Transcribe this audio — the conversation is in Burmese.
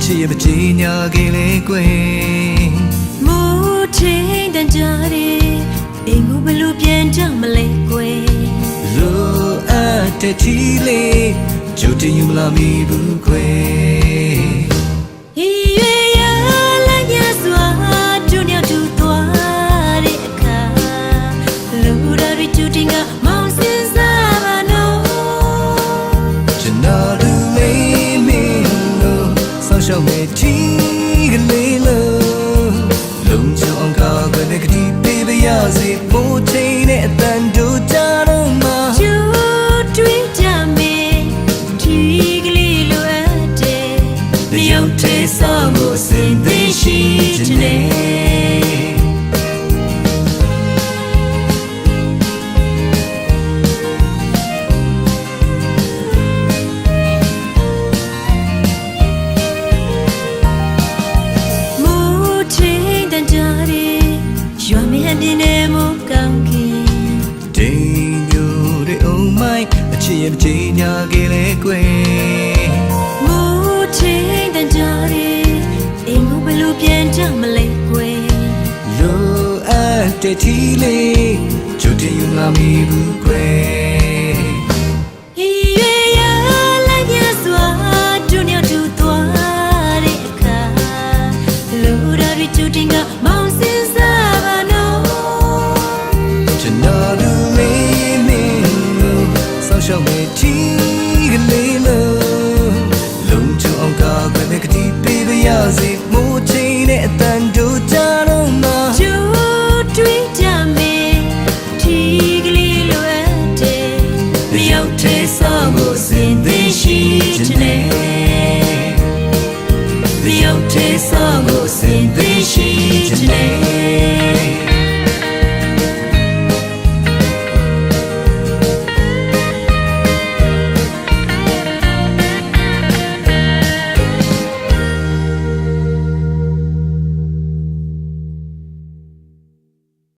ချစ်ရဲ့ပကြီးညာကလေးကွယ်မိုးချိန်တန်ကြတယ်အိမ်ကိုဘလို့ပြန်ကြမလဲကွယ်လိုအပ်တဲ့ချီလေးကြိုတင်ယူမလာမိဘူးကွယ်ရွေရလာညစွာတူညတူသွားတဲ့အခါလူတော်ရီချူတင်ကမောင်စင်စားပါနော်ကျွန်တော်လူလေးမင်းလို့ဆောင်းရှောက်မဲ့ချီကလေးလို့လုံချောင်းကားပဲကတိပေးပါရစေမိုးချိန်နဲ့အတန်တို့ကြတော့မှာကျူတွေးကြမယ်ဒီကလေးလိုအပ်တယ်တယောက်တည်းဆောင်ဖို့စင်သေးရှိတဲ့ရွာမင်းပြင်းနေမို့ကောင်းခင်ဒိန်ညိုတဲ့အုံမိုင်းအချစ်ရဲ့ပကြီးညာကလေးကွယ်မိုးချိန်တန်ကြတယ်အိမ်ကိုဘလို့ပြန်ကြမလဲကွယ်လိုအပ်တဲ့ချီလေးကြိုတင်ယူလာမိဘူးကွယ်ရွေရလာညစွာတူညတူသွားတဲ့အခါလူတော်ရီချူတင်ကမောင်စင်စားပါကျွန်တော်လူလေးမင်းလို့ဆောင်းရှောက်မဲ့ချီကလေးလို့လုံချုံအောင်ကားပဲကတိပေးပါရစေမိုးချိန်နဲ့အတန်တို့ကြတော့မှာကျူတွေးကြမယ်ဒီကလေးလိုအပ်တယ်တယောက်တည်းဆောင်ဖို့စင်သေးရှိတဲ့